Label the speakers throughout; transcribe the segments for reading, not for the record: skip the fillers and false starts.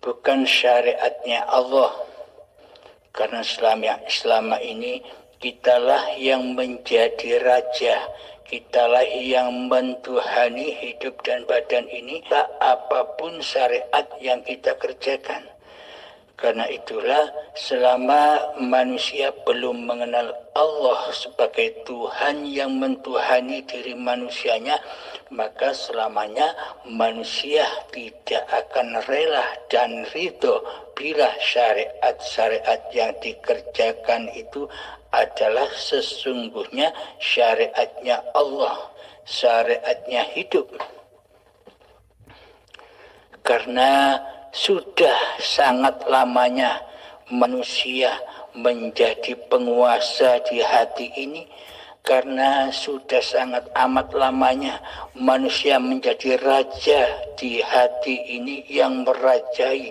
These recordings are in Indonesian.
Speaker 1: bukan syariatnya Allah. Karena selama ini kitalah yang menjadi raja, kitalah yang mentuhani hidup dan badan ini, tak apapun syariat yang kita kerjakan. Karena itulah selama manusia belum mengenal Allah sebagai Tuhan yang mentuhani diri manusianya, maka selamanya manusia tidak akan rela dan ridho bila syariat-syariat yang dikerjakan itu adalah sesungguhnya syariatnya Allah, syariatnya hidup. Karena sudah sangat lamanya manusia menjadi penguasa di hati ini, karena sudah sangat amat lamanya manusia menjadi raja di hati ini yang merajai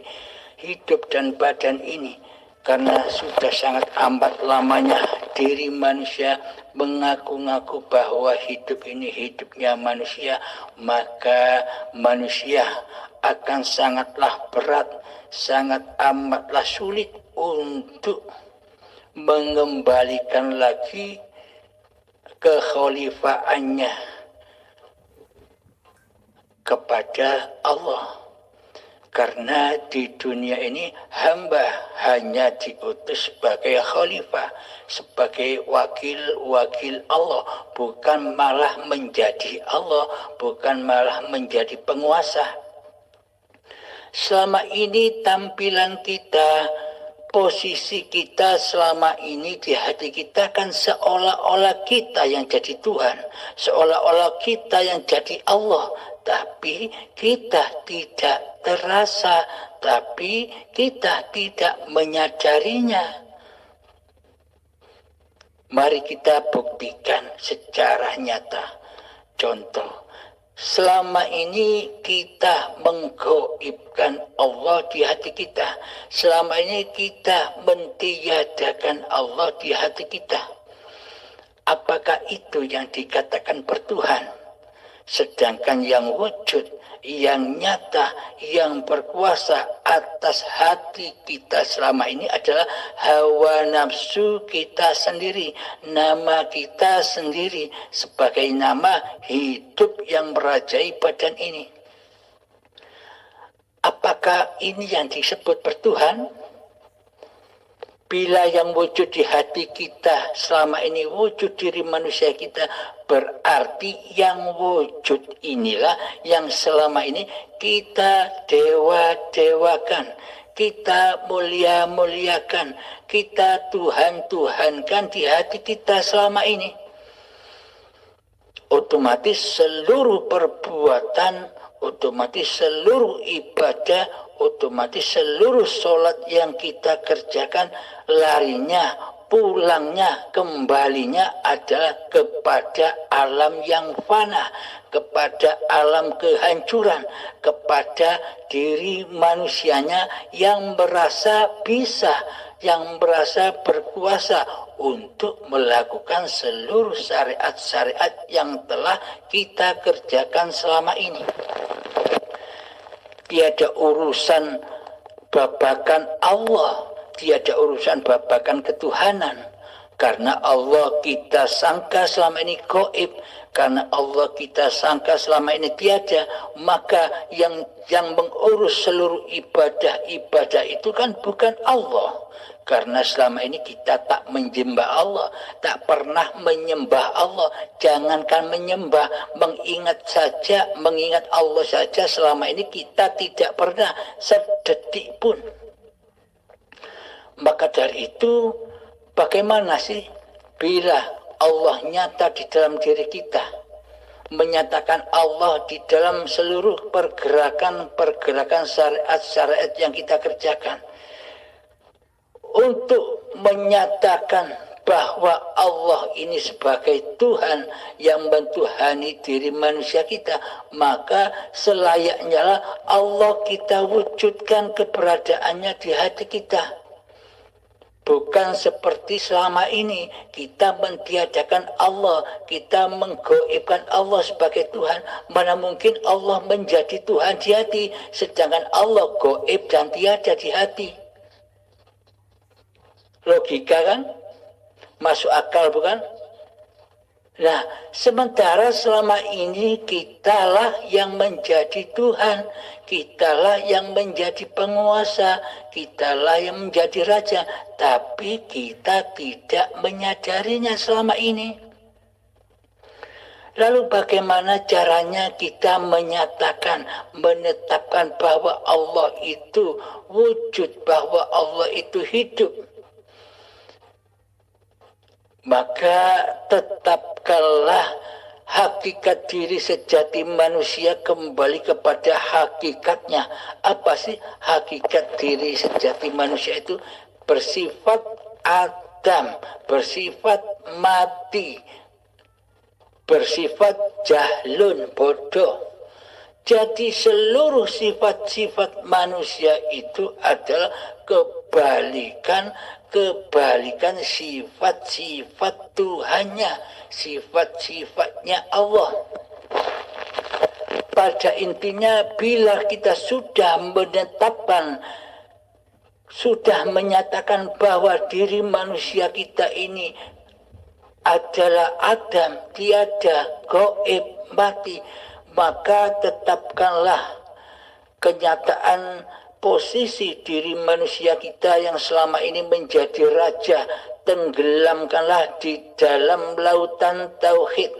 Speaker 1: hidup dan badan ini. Karena sudah sangat amat lamanya diri manusia mengaku-ngaku bahwa hidup ini hidupnya manusia, maka manusia akan sangatlah berat, sangat amatlah sulit untuk mengembalikan lagi kekhalifaannya kepada Allah. Karena di dunia ini hamba hanya diutus sebagai khalifah, sebagai wakil Allah, bukan malah menjadi Allah, bukan malah menjadi penguasa. Selama ini tampilan kita, posisi kita selama ini di hati kita kan seolah-olah kita yang jadi Tuhan, seolah-olah kita yang jadi Allah. Tapi kita tidak terasa, tapi kita tidak menyadarinya. Mari kita buktikan secara nyata. Contoh, selama ini kita menggaibkan Allah di hati kita. Selama ini kita mentiadakan Allah di hati kita. Apakah itu yang dikatakan bertuhan? Sedangkan yang wujud, yang nyata, yang berkuasa atas hati kita selama ini adalah hawa nafsu kita sendiri, nama kita sendiri sebagai nama hidup yang merajai badan ini. Apakah ini yang disebut bertuhan? Bila yang wujud di hati kita selama ini wujud diri manusia kita, berarti yang wujud inilah yang selama ini kita dewa-dewakan, kita mulia-muliakan, kita Tuhan-Tuhankan di hati kita selama ini. Otomatis seluruh perbuatan, otomatis seluruh ibadah, otomatis seluruh sholat yang kita kerjakan larinya, pulangnya, kembalinya adalah kepada alam yang fana, kepada alam kehancuran, kepada diri manusianya yang merasa bisa, yang merasa berkuasa untuk melakukan seluruh syariat-syariat yang telah kita kerjakan selama ini. Tiada urusan babakan Allah, tiada urusan babakan ketuhanan. Karena Allah kita sangka selama ini gaib, karena Allah kita sangka selama ini tiada, maka yang mengurus seluruh ibadah itu kan bukan Allah. Karena selama ini kita tak menyembah Allah, tak pernah menyembah Allah. Jangankan menyembah, mengingat Allah saja selama ini kita tidak pernah sedetik pun. Maka dari itu, bagaimana sih bila Allah nyata di dalam diri kita, menyatakan Allah di dalam seluruh pergerakan syariat-syariat yang kita kerjakan, untuk menyatakan bahwa Allah ini sebagai Tuhan yang mentuhani diri manusia kita, maka selayaknya lah Allah kita wujudkan keberadaannya di hati kita. Bukan seperti selama ini kita mentiadakan Allah, kita menggoibkan Allah sebagai Tuhan. Mana mungkin Allah menjadi Tuhan di hati, sedangkan Allah goib dan tiada di hati. Logika kan? Masuk akal bukan? Nah, sementara selama ini kitalah yang menjadi Tuhan, kitalah yang menjadi penguasa, kitalah yang menjadi raja, tapi kita tidak menyadarinya selama ini. Lalu bagaimana caranya kita menyatakan, menetapkan bahwa Allah itu wujud, bahwa Allah itu hidup? Maka tetapkanlah hakikat diri sejati manusia kembali kepada hakikatnya. Apa sih hakikat diri sejati manusia itu? Bersifat adam, bersifat mati, bersifat jahlun, bodoh. Jadi seluruh sifat-sifat manusia itu adalah kebalikan sifat-sifat Tuhannya, sifat-sifatnya Allah. Pada intinya bila kita sudah menetapkan, sudah menyatakan bahwa diri manusia kita ini adalah adam, tiada, gaib, mati, maka tetapkanlah kenyataan posisi diri manusia kita yang selama ini menjadi raja, tenggelamkanlah di dalam lautan tauhid.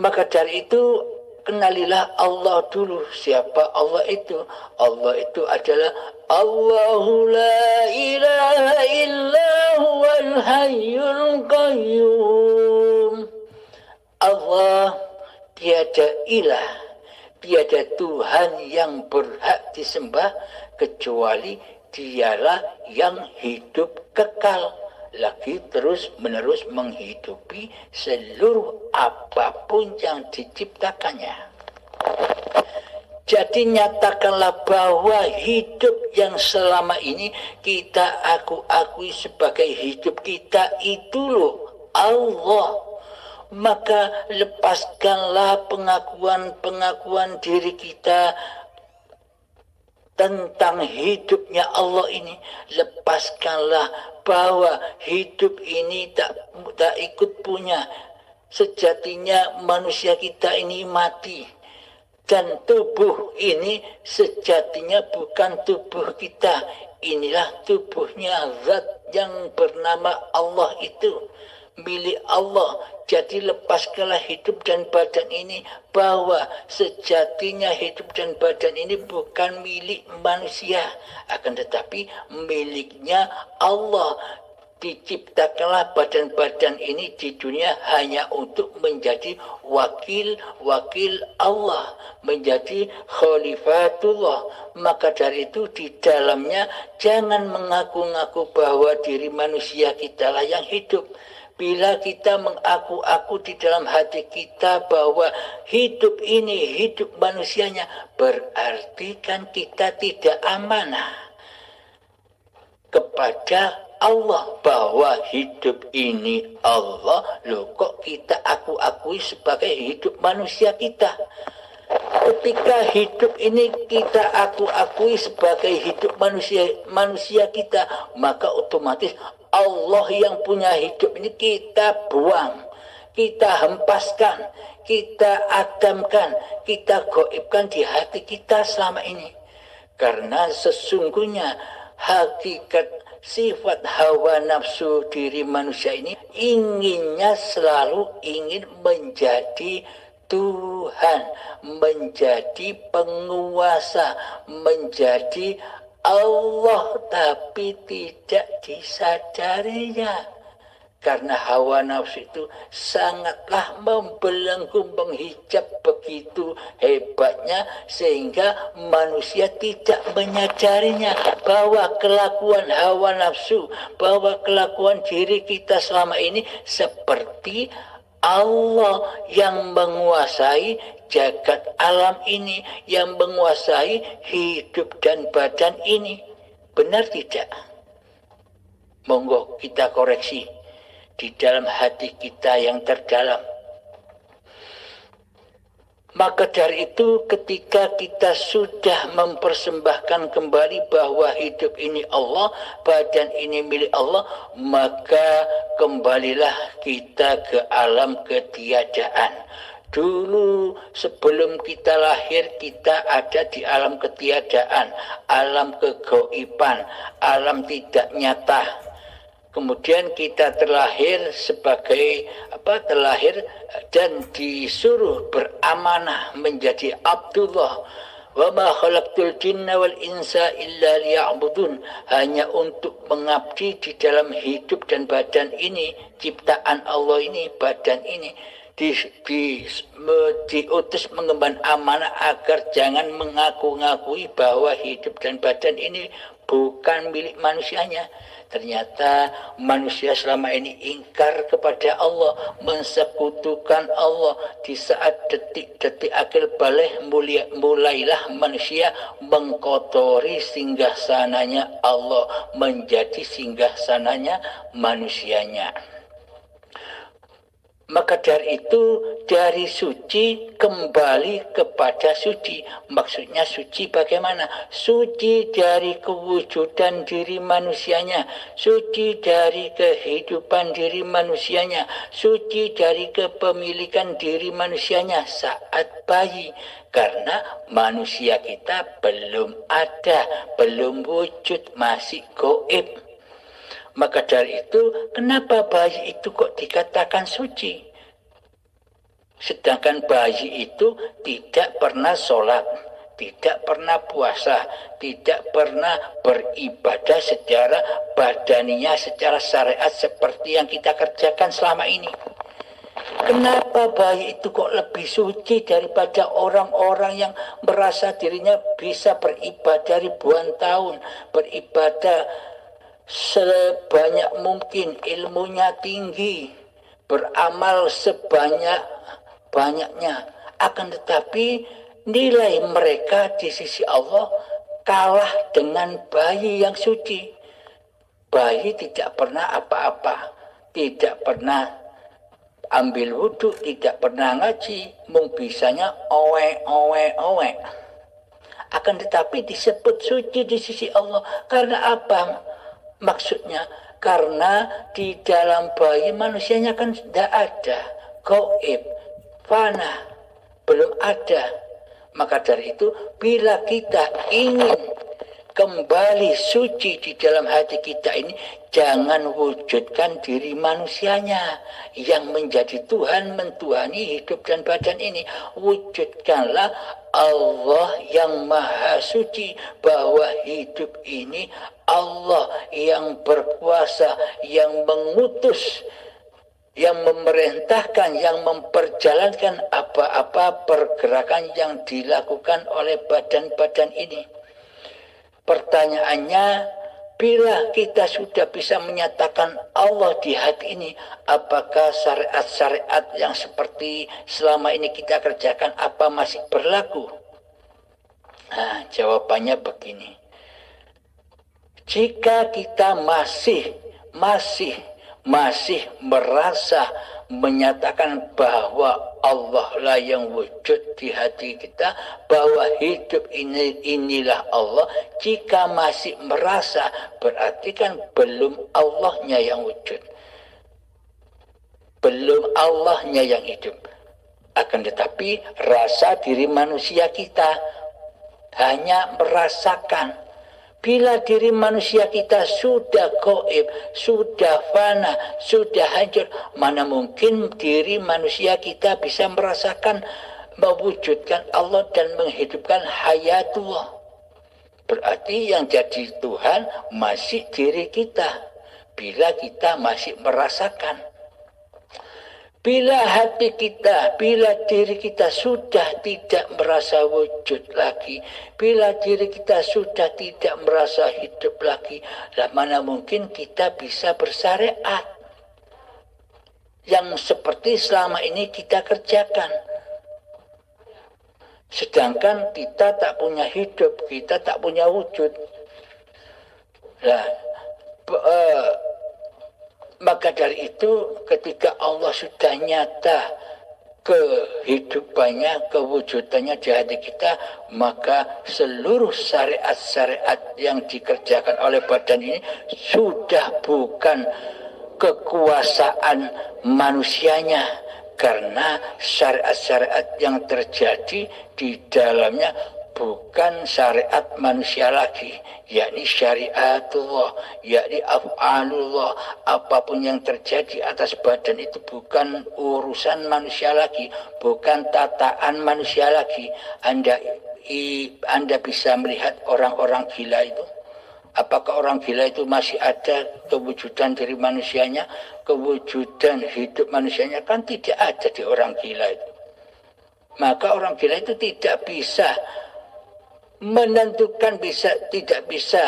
Speaker 1: Maka dari itu kenalilah Allah dulu. Siapa Allah itu? Allah itu adalah Allahu la ilaha illa huwal hayyul qayyum. Allah tiada ilah, tiada Tuhan yang berhak disembah kecuali dialah yang hidup kekal, lagi terus menerus menghidupi seluruh apapun yang diciptakannya. Jadi nyatakanlah bahwa hidup yang selama ini kita akui sebagai hidup kita itu loh Allah. Maka lepaskanlah pengakuan diri kita tentang hidupnya Allah ini. Lepaskanlah bahwa hidup ini tak ikut punya. Sejatinya manusia kita ini mati. Dan tubuh ini sejatinya bukan tubuh kita. Inilah tubuhnya zat yang bernama Allah itu, milik Allah. Jadi lepaskanlah hidup dan badan ini, bahwa sejatinya hidup dan badan ini bukan milik manusia, akan tetapi miliknya Allah. Diciptakanlah badan-badan ini di dunia hanya untuk menjadi wakil Allah, menjadi khalifatullah. Maka dari itu di dalamnya jangan mengaku-ngaku bahwa diri manusia kitalah yang hidup. Bila kita mengaku-aku di dalam hati kita bahwa hidup ini hidup manusianya, berarti kan kita tidak amanah kepada Allah, bahwa hidup ini Allah. Loh, kok kita akui sebagai hidup manusia kita? Ketika hidup ini kita akui sebagai hidup manusia kita, maka otomatis Allah yang punya hidup ini kita buang, kita hempaskan, kita adamkan, kita goibkan di hati kita selama ini. Karena sesungguhnya hakikat sifat hawa nafsu diri manusia ini inginnya selalu ingin menjadi Tuhan, menjadi penguasa, menjadi Allah, tapi tidak disadarinya. Karena hawa nafsu itu sangatlah membelenggu, menghijab begitu hebatnya, sehingga manusia tidak menyadarinya bahwa kelakuan hawa nafsu, bahwa kelakuan diri kita selama ini seperti Allah yang menguasai jagat alam ini, yang menguasai hidup dan badan ini. Benar tidak? Monggo kita koreksi di dalam hati kita yang terdalam. Maka dari itu ketika kita sudah mempersembahkan kembali bahwa hidup ini Allah, badan ini milik Allah, maka kembalilah kita ke alam ketiadaan. Dulu sebelum kita lahir kita ada di alam ketiadaan, alam kegoiban, alam tidak nyata. Kemudian kita terlahir sebagai terlahir dan disuruh beramanah menjadi Abdullah. Wa ma khalaqtul jinna wal insa illa liya'budun, hanya untuk mengabdi di dalam hidup dan badan ini, ciptaan Allah ini, badan ini. Diutus mengemban amanah agar jangan mengaku-ngakui bahwa hidup dan badan ini bukan milik manusianya. Ternyata manusia selama ini ingkar kepada Allah, mensekutukan Allah. Di saat detik-detik akhir balik mulailah manusia mengkotori singgahsananya Allah menjadi singgahsananya manusianya. Maka dari itu dari suci kembali kepada suci. Maksudnya suci bagaimana? Suci dari kewujudan diri manusianya, suci dari kehidupan diri manusianya, suci dari kepemilikan diri manusianya saat bayi. Karena manusia kita belum ada, belum wujud, masih gaib. Maka dari itu, kenapa bayi itu kok dikatakan suci? Sedangkan bayi itu tidak pernah sholat, tidak pernah puasa, tidak pernah beribadah secara badaninya, secara syariat seperti yang kita kerjakan selama ini. Kenapa bayi itu kok lebih suci daripada orang-orang yang merasa dirinya bisa beribadah ribuan tahun, beribadah sebanyak mungkin, ilmunya tinggi, beramal sebanyak-banyaknya. Akan tetapi nilai mereka di sisi Allah kalah dengan bayi yang suci. Bayi tidak pernah apa-apa, tidak pernah ambil wudhu, tidak pernah ngaji, mung bisanya owe. Akan tetapi disebut suci di sisi Allah. Karena apa? Maksudnya karena di dalam bayi manusianya kan tidak ada, gaib, fana, belum ada. Maka dari itu bila kita ingin kembali suci di dalam hati kita ini, jangan wujudkan diri manusianya yang menjadi Tuhan, mentuhani hidup dan badan ini. Wujudkanlah Allah yang maha suci, bahwa hidup ini Allah yang berkuasa, yang mengutus, yang memerintahkan, yang memperjalankan apa-apa pergerakan yang dilakukan oleh badan-badan ini. Pertanyaannya, bila kita sudah bisa menyatakan Allah di hati ini, apakah syariat-syariat yang seperti selama ini kita kerjakan apa masih berlaku? Nah, jawabannya begini. Jika kita masih merasa menyatakan bahwa Allah lah yang wujud di hati kita, bahwa hidup inilah Allah, jika masih merasa, berarti kan belum Allahnya yang wujud, belum Allahnya yang hidup. Akan tetapi rasa diri manusia kita hanya merasakan. Bila diri manusia kita sudah gaib, sudah fana, sudah hancur, mana mungkin diri manusia kita bisa merasakan, mewujudkan Allah dan menghidupkan hayatullah. Berarti yang jadi Tuhan masih diri kita. Bila kita masih merasakan. Bila hati kita, bila diri kita sudah tidak merasa wujud lagi, bila diri kita sudah tidak merasa hidup lagi, lah mana mungkin kita bisa bersyariat yang seperti selama ini kita kerjakan. Sedangkan kita tak punya hidup, kita tak punya wujud. Nah, maka dari itu ketika Allah sudah nyata kehidupannya, kewujudannya di hati kita, maka seluruh syariat-syariat yang dikerjakan oleh badan ini sudah bukan kekuasaan manusianya, karena syariat-syariat yang terjadi di dalamnya bukan syariat manusia lagi, yakni syariatullah, yakni af'alullah. Apapun yang terjadi atas badan itu bukan urusan manusia lagi, bukan tataan manusia lagi. Anda bisa melihat orang-orang gila itu. Apakah orang gila itu masih ada kewujudan dari manusianya, kewujudan hidup manusianya? Kan tidak ada di orang gila itu. Maka orang gila itu tidak bisa menentukan, tidak bisa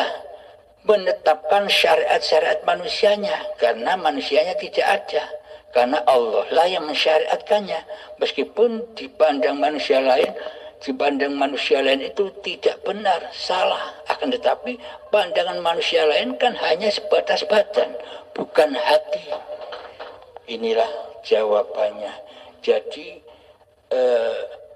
Speaker 1: menetapkan syariat-syariat manusianya, karena manusianya tidak ada, karena Allah lah yang mensyariatkannya. Meskipun dipandang manusia lain itu tidak benar, salah, akan tetapi pandangan manusia lain kan hanya sebatas badan, bukan hati. Inilah jawabannya. Jadi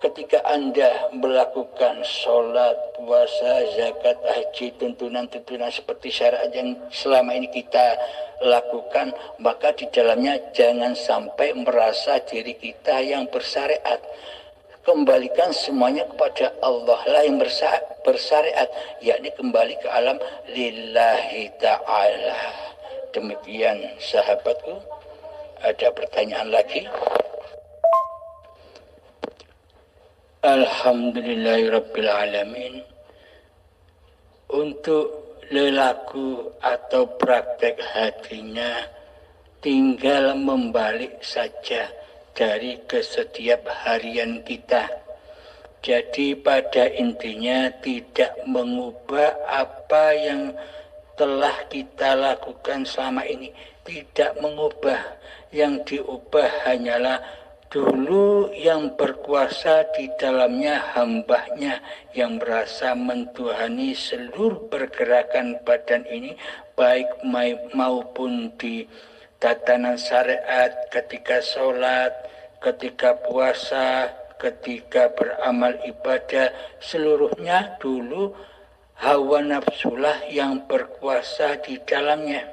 Speaker 1: ketika Anda melakukan sholat, puasa, zakat, haji, tuntunan-tuntunan seperti syariat yang selama ini kita lakukan, maka di dalamnya jangan sampai merasa diri kita yang bersyariat. Kembalikan semuanya kepada Allah lah yang bersyariat, yakni kembali ke alam lillahi ta'ala. Demikian sahabatku. Ada pertanyaan lagi? Alhamdulillahirrabbilalamin. Untuk lelaku atau praktek hatinya tinggal membalik saja dari ke setiap harian kita. Jadi pada intinya tidak mengubah apa yang telah kita lakukan selama ini, tidak mengubah. Yang diubah hanyalah dulu yang berkuasa di dalamnya hambanya yang merasa mentuhani seluruh pergerakan badan ini, baik maupun di tatanan syariat, ketika sholat, ketika puasa, ketika beramal ibadah, seluruhnya dulu hawa nafsulah yang berkuasa di dalamnya.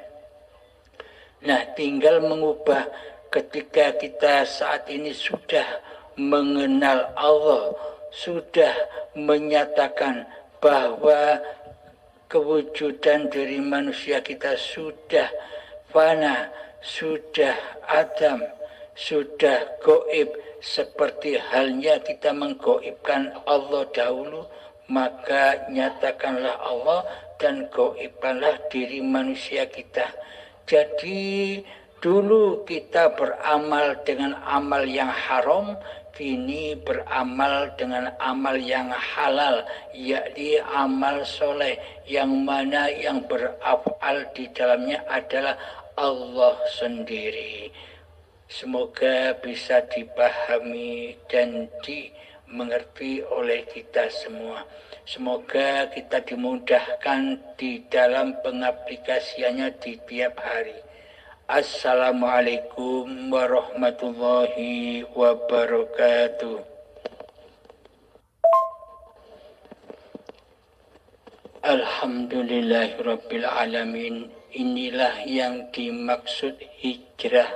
Speaker 1: Nah, tinggal mengubah ketika kita saat ini sudah mengenal Allah, sudah menyatakan bahwa kewujudan dari manusia kita sudah fana, sudah adam, sudah goib, seperti halnya kita menggoibkan Allah dahulu, maka nyatakanlah Allah dan goibkanlah diri manusia kita. Jadi dulu kita beramal dengan amal yang haram, kini beramal dengan amal yang halal, yakni amal soleh, yang mana yang beraf'al di dalamnya adalah Allah sendiri. Semoga bisa dipahami dan dimengerti oleh kita semua. Semoga kita dimudahkan di dalam pengaplikasiannya di tiap hari. Assalamualaikum warahmatullahi wabarakatuh. Alhamdulillahirrabbilalamin. Inilah yang dimaksud hijrah.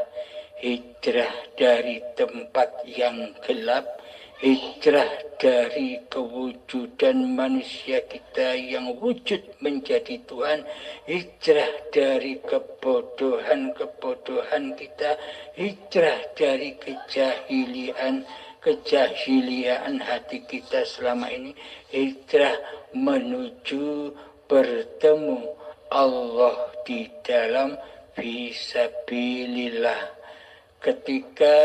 Speaker 1: Hijrah dari tempat yang gelap, hijrah dari kewujudan manusia kita yang wujud menjadi Tuhan, hijrah dari kebodohan kita, hijrah dari kejahilian hati kita selama ini, hijrah menuju bertemu Allah di dalam fisabilillah. Ketika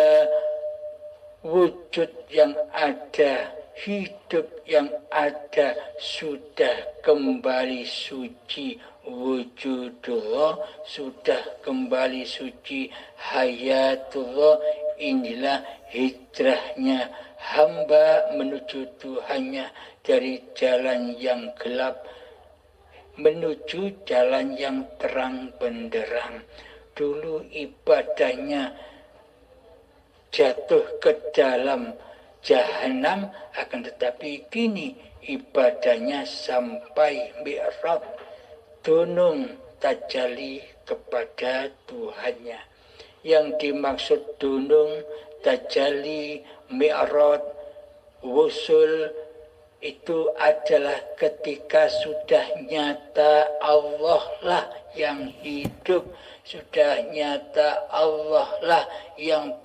Speaker 1: wujud yang ada, hidup yang ada sudah kembali suci wujudullah, sudah kembali suci hayatullah, inilah hijrahnya hamba menuju Tuhannya dari jalan yang gelap menuju jalan yang terang benderang. Dulu ibadahnya jatuh ke dalam jahanam, akan tetapi kini ibadahnya sampai mi'raj, dunung tajalli kepada Tuhannya. Yang dimaksud dunung, tajalli, mi'raj, wusul itu adalah ketika sudah nyata Allah lah yang hidup, sudah nyata Allah lah yang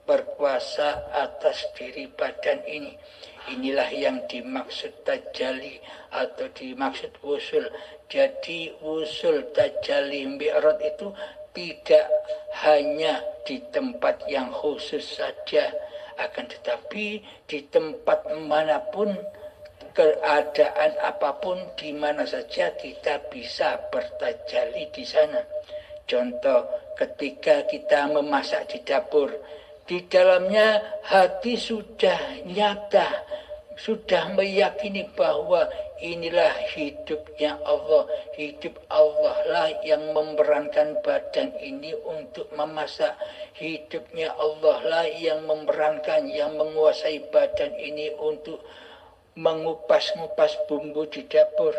Speaker 1: berkuasa atas diri badan ini. Inilah yang dimaksud tajalli atau dimaksud wusul. Jadi wusul, tajalli, mi'raj itu tidak hanya di tempat yang khusus saja, akan tetapi di tempat manapun, keadaan apapun, di mana saja kita bisa bertajalli di sana. Contoh, ketika kita memasak di dapur, di dalamnya hati sudah nyata, sudah meyakini bahwa inilah hidupnya Allah. Hidup Allah lah yang memerankan badan ini untuk memasak. Hidupnya Allah lah yang memerankan, yang menguasai badan ini untuk mengupas-ngupas bumbu di dapur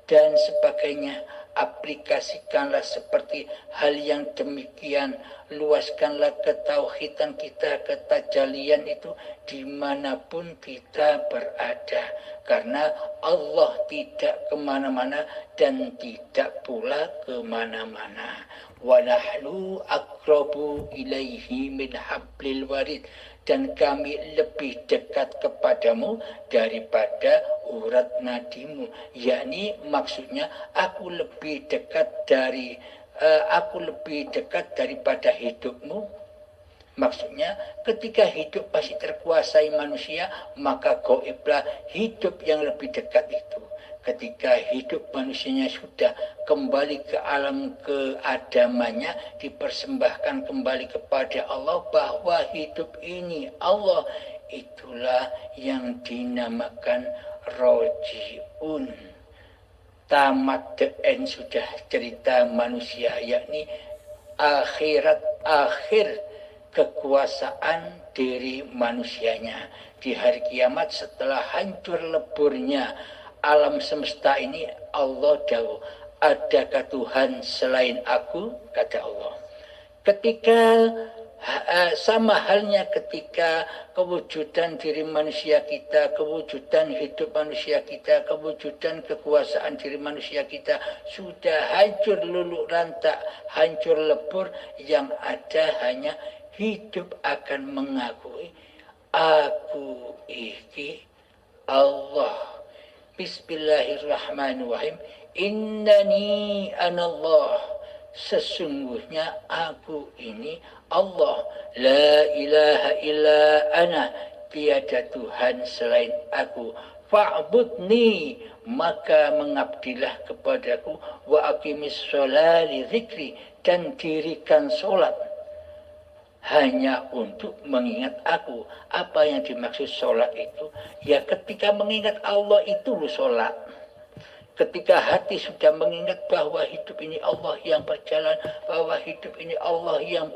Speaker 1: dan sebagainya. Aplikasikanlah seperti hal yang demikian. Luaskanlah ketauhidan kita, ketajalian itu dimanapun kita berada. Karena Allah tidak kemana-mana dan tidak pula kemana-mana. Wa nahnu aqrabu ilaihi min hablil warid. Dan kami lebih dekat kepadamu daripada urat nadimu. Yakni maksudnya aku lebih dekat daripada hidupmu. Maksudnya ketika hidup masih terkuasai manusia, maka gaiblah hidup yang lebih dekat itu. Ketika hidup manusianya sudah kembali ke alam keadamannya, dipersembahkan kembali kepada Allah, bahwa hidup ini Allah, itulah yang dinamakan roji'un. Tamat den sudah cerita manusia, yakni akhirat, akhir kekuasaan diri manusianya. Di hari kiamat setelah hancur leburnya alam semesta ini, Allah dawuh, adakah Tuhan selain aku? Kata Allah. Ketika sama halnya ketika kewujudan diri manusia kita, kewujudan hidup manusia kita, kewujudan kekuasaan diri manusia kita sudah hancur luluh lantak, hancur lebur, yang ada hanya hidup akan mengakui aku iki Allah. Bismillahirrahmanirrahim. Innani anallah. Sesungguhnya aku ini Allah. La ilaha illa ana. Tiada Tuhan selain aku. Fa'budni, maka mengabdilah kepadaku. Wa aqimis sholali zikri, dan dirikan solat hanya untuk mengingat aku. Apa yang dimaksud sholat itu? Ya ketika mengingat Allah itu lu sholat. Ketika hati sudah mengingat bahwa hidup ini Allah yang berjalan, bahwa hidup ini Allah yang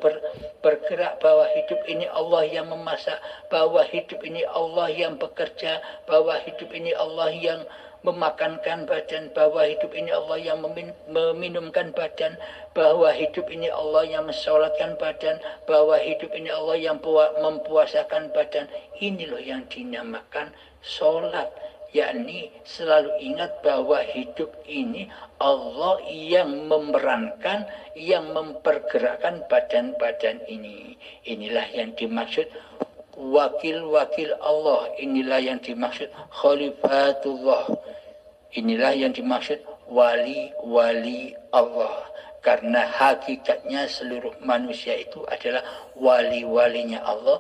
Speaker 1: bergerak, bahwa hidup ini Allah yang memasak, bahwa hidup ini Allah yang bekerja, bahwa hidup ini Allah yang memakankan badan, bahwa hidup ini Allah yang meminumkan badan, bahwa hidup ini Allah yang mensolatkan badan, bahwa hidup ini Allah yang mempuasakan badan. Ini loh yang dinamakan solat. Yakni selalu ingat bahwa hidup ini Allah yang memerankan, yang mempergerakkan badan-badan ini. Inilah yang dimaksud wakil-wakil Allah. Inilah yang dimaksud khalifatullah. Inilah yang dimaksud wali-wali Allah. Karena hakikatnya seluruh manusia itu adalah wali-walinya Allah.